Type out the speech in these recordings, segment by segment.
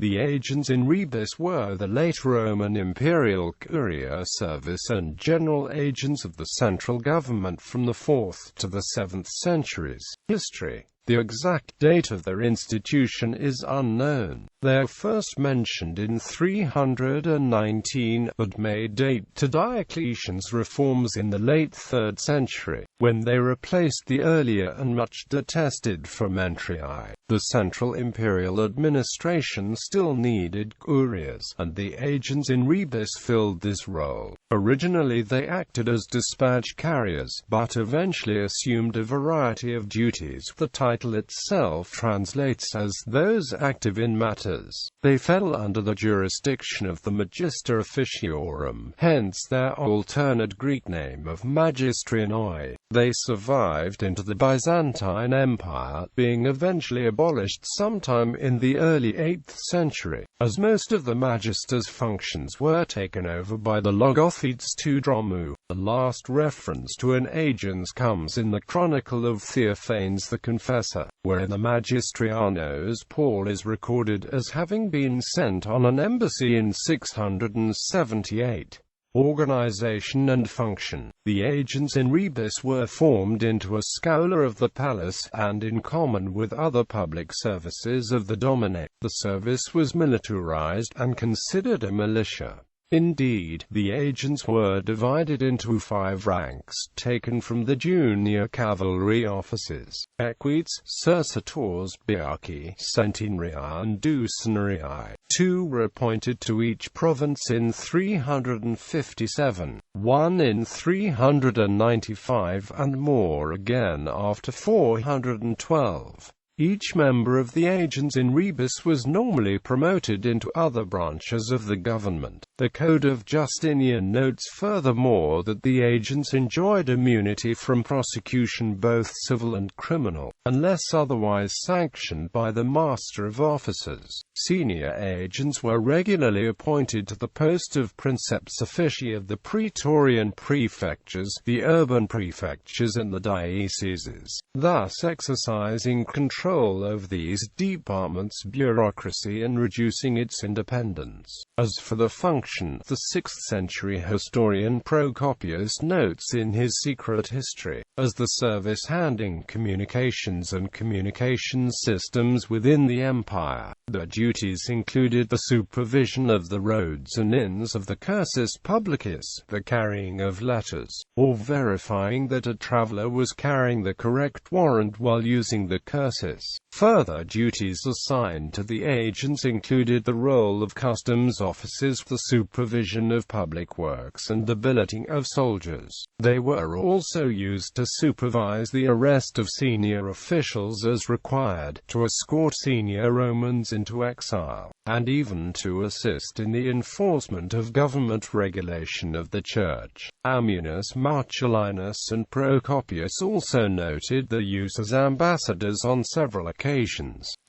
The agents in rebus were the late Roman imperial courier service and general agents of the central government from the 4th to the 7th centuries. History. The exact date of their institution is unknown. They are first mentioned in 319, but may date to Diocletian's reforms in the late 3rd century, when they replaced the earlier and much detested frumentarii. The central imperial administration still needed couriers, and the agents in rebus filled this role. Originally they acted as dispatch carriers, but eventually assumed a variety of duties. The title itself translates as those active in matters. They fell under the jurisdiction of the Magister Officiorum, hence their alternate Greek name of Magistrianoi. They survived into the Byzantine Empire, being eventually abolished sometime in the early 8th century, as most of the magister's functions were taken over by the Logothetes II Dromou. The last reference to an agents comes in the Chronicle of Theophanes the Confessor, where in the Magistrianos Paul is recorded as having been sent on an embassy in 678. Organization and function. The agents in rebus were formed into a schola of the palace, and in common with other public services of the dominate, the service was militarized and considered a militia. Indeed, the agents were divided into 5 ranks, taken from the junior cavalry officers: equites, cursitores, biarchi, centenarii and ducenarii. 2 were appointed to each province in 357, 1 in 395 and more again after 412. Each member of the agents in rebus was normally promoted into other branches of the government. The Code of Justinian notes furthermore that the agents enjoyed immunity from prosecution both civil and criminal, unless otherwise sanctioned by the Master of Officers. Senior agents were regularly appointed to the post of Princeps Officii of the Praetorian prefectures, the urban prefectures and the dioceses, thus exercising control over these departments' bureaucracy and reducing its independence. As for the function, the 6th century historian Procopius notes in his Secret History, as the service handling communications and communication systems within the empire. Their duties included the supervision of the roads and inns of the cursus publicus, the carrying of letters, or verifying that a traveler was carrying the correct warrant while using the cursus. Further duties assigned to the agents included the role of customs officers, the supervision of public works and the billeting of soldiers. They were also used to supervise the arrest of senior officials as required, to escort senior Romans into exile, and even to assist in the enforcement of government regulation of the Church. Ammianus Marcellinus and Procopius also noted their use as ambassadors on several occasions.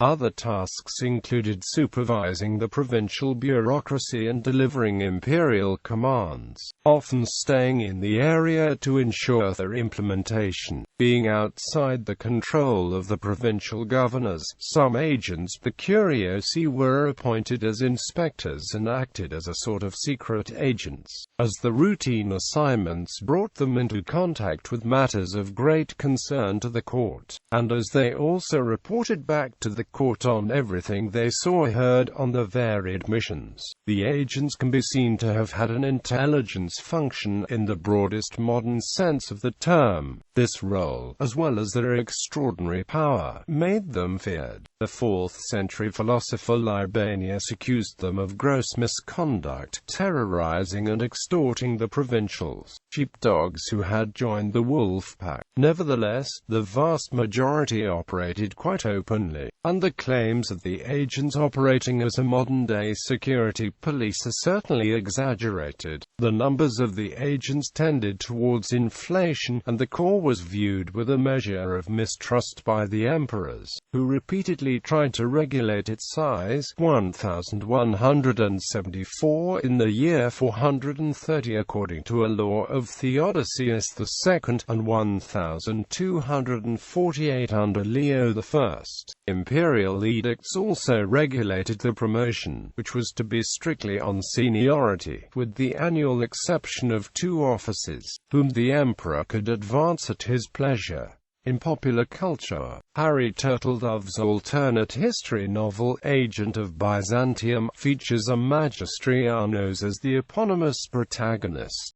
Other tasks included supervising the provincial bureaucracy and delivering imperial commands, often staying in the area to ensure their implementation. Being outside the control of the provincial governors, some agents, the curiosi, were appointed as inspectors and acted as a sort of secret agents, as the routine assignments brought them into contact with matters of great concern to the court, and as they also reported back to the court on everything they saw or heard on the varied missions. The agents can be seen to have had an intelligence function in the broadest modern sense of the term. This role, as well as their extraordinary power, made them feared. The 4th century philosopher Libanius accused them of gross misconduct, terrorizing and extorting the provincials, sheepdogs who had joined the wolf pack. Nevertheless, the vast majority operated quite openly, and the claims of the agents operating as a modern-day security police are certainly exaggerated. The numbers of the agents tended towards inflation, and the corps was viewed with a measure of mistrust by the emperors, who repeatedly tried to regulate its size. 1. 1174 in the year 430 according to a law of Theodosius II, and 1248 under Leo I. Imperial edicts also regulated the promotion, which was to be strictly on seniority, with the annual exception of 2 officers, whom the emperor could advance at his pleasure. In popular culture, Harry Turtledove's alternate history novel Agent of Byzantium features a Magistrianos as the eponymous protagonist.